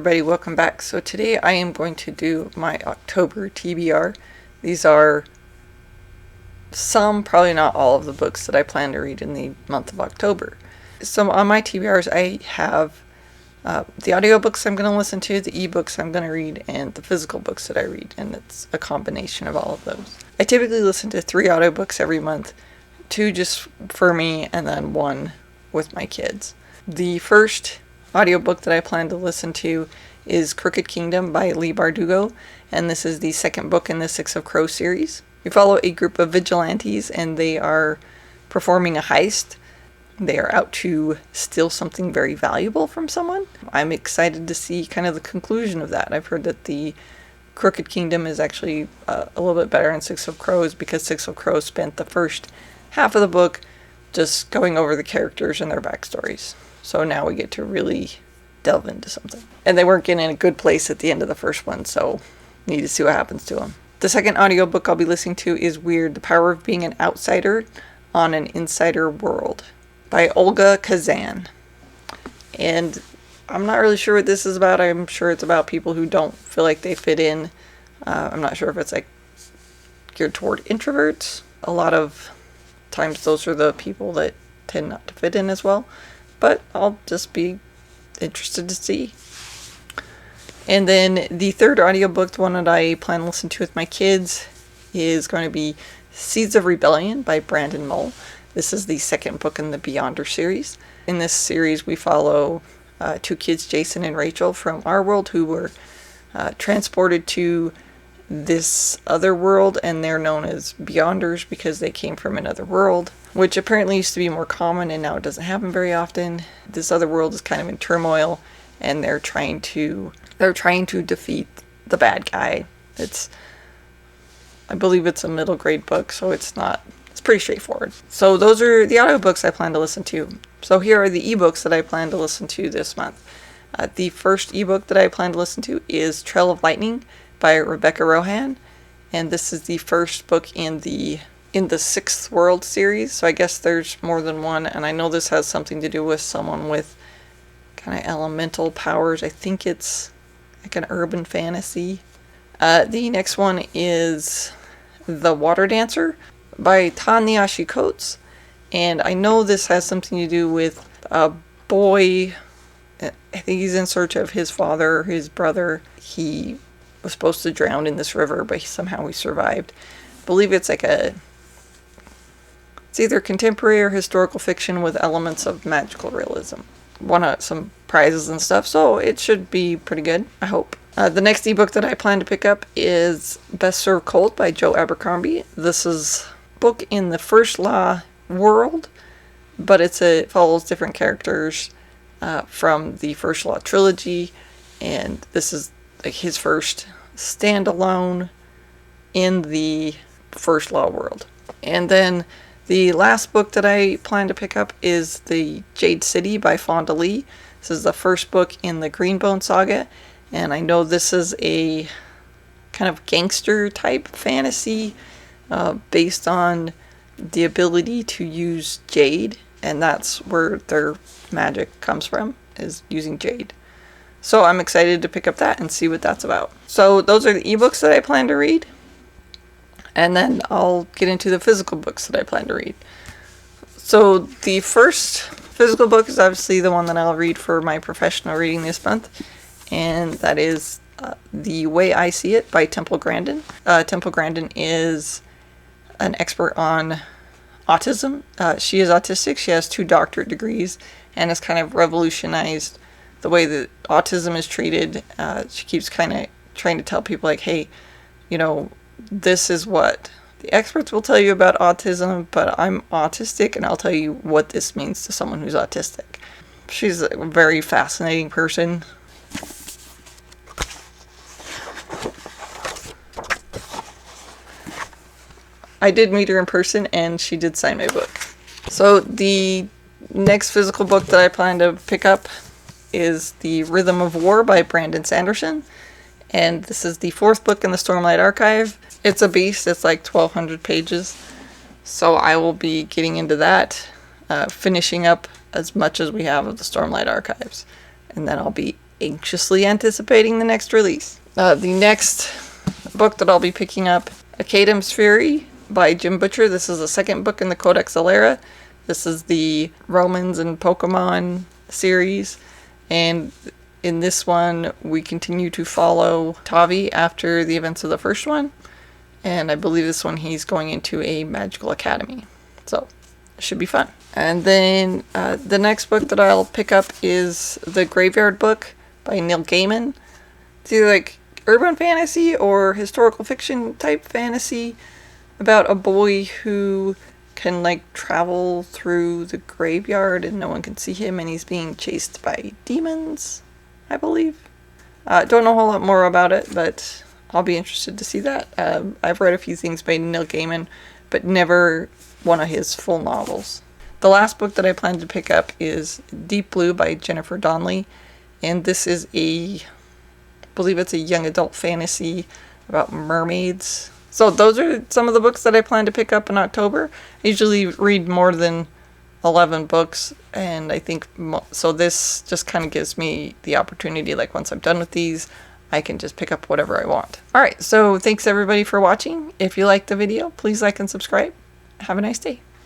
everybody, welcome back. So today I am going to do my October TBR. These are some, probably not all of the books that I plan to read in the month of October. So on my TBRs I have the audiobooks I'm going to listen to, the ebooks I'm going to read, and the physical books that I read, and it's a combination of all of those. I typically listen to 3 audiobooks every month, 2 just for me, and then 1 with my kids. The first audiobook that I plan to listen to is Crooked Kingdom by Leigh Bardugo, and this is the second book in the Six of Crows series. We follow a group of vigilantes, and they are performing a heist. They are out to steal something very valuable from someone. I'm excited to see kind of the conclusion of that. I've heard that the Crooked Kingdom is actually a little bit better than Six of Crows because Six of Crows spent the first half of the book just going over the characters and their backstories. So now we get to really delve into something. And they weren't getting in a good place at the end of the first one, so need to see what happens to them. The second audiobook I'll be listening to is Weird, The Power of Being an Outsider on an Insider World by Olga Khazan. And I'm not really sure what this is about. I'm sure it's about people who don't feel like they fit in. I'm not sure if it's like geared toward introverts. A lot of times those are the people that tend not to fit in as well. But I'll just be interested to see. And then the third audiobook, the one that I plan to listen to with my kids, is going to be Seeds of Rebellion by Brandon Mull. This is the second book in the Beyonder series. In this series, we follow 2 kids, Jason and Rachel, from our world who were transported to this other world, and they're known as Beyonders because they came from another world, which apparently used to be more common and now it doesn't happen very often. This other world is kind of in turmoil, and they're trying to defeat the bad guy. I believe it's a middle grade book, so it's pretty straightforward. So those are the audiobooks I plan to listen to. So here are the ebooks that I plan to listen to this month. The first ebook that I plan to listen to is Trail of Lightning by Rebecca Rohan, and this is the first book in the Sixth World series, so I guess there's more than one, and I know this has something to do with someone with kind of elemental powers. I think it's like an urban fantasy. The next one is The Water Dancer by Ta-Nehisi, and I know this has something to do with a boy. I think he's in search of his father or his brother. He was supposed to drown in this river, but somehow he survived. I believe it's it's either contemporary or historical fiction with elements of magical realism. Won some prizes and stuff, so it should be pretty good, I hope. The next ebook that I plan to pick up is Berserk Cult by Joe Abercrombie. This is a book in the First Law world, but it follows different characters from the First Law trilogy, and this is like his first standalone in the First Law world. And then the last book that I plan to pick up is the Jade City by Fonda. This is the first book in the Greenbone saga, and I know this is a kind of gangster type fantasy based on the ability to use jade, and that's where their magic comes from, is using jade. So I'm excited to pick up that and see what that's about. So those are the ebooks that I plan to read. And then I'll get into the physical books that I plan to read. So the first physical book is obviously the one that I'll read for my professional reading this month. And that is The Way I See It by Temple Grandin. Temple Grandin is an expert on autism. She is autistic. She has 2 doctorate degrees and has kind of revolutionized the way that autism is treated. She keeps kind of trying to tell people like, hey, this is what the experts will tell you about autism, but I'm autistic and I'll tell you what this means to someone who's autistic. She's a very fascinating person. I did meet her in person and she did sign my book. So the next physical book that I plan to pick up is The Rhythm of War by Brandon Sanderson, and this is the 4th book in the Stormlight Archive. It's a beast. It's like 1,200 pages, so I will be getting into that, finishing up as much as we have of the Stormlight Archives, and then I'll be anxiously anticipating the next release. The next book that I'll be picking up, Academ's Fury by Jim Butcher. This is the second book in the Codex Alera. This is the Romans and Pokemon series, and in this one we continue to follow Tavi after the events of the first one, and I believe this one he's going into a magical academy, so it should be fun. And then the next book that I'll pick up is the Graveyard Book by Neil Gaiman. It's either like urban fantasy or historical fiction type fantasy about a boy who can like travel through the graveyard and no one can see him, and he's being chased by demons, I believe. Don't know a whole lot more about it, but I'll be interested to see that. I've read a few things by Neil Gaiman, but never one of his full novels. The last book that I plan to pick up is Deep Blue by Jennifer Donnelly, and this is I believe it's a young adult fantasy about mermaids. So those are some of the books that I plan to pick up in October. I usually read more than 11 books, and I think so this just kind of gives me the opportunity, like once I'm done with these, I can just pick up whatever I want. Alright, so thanks everybody for watching. If you liked the video, please like and subscribe. Have a nice day.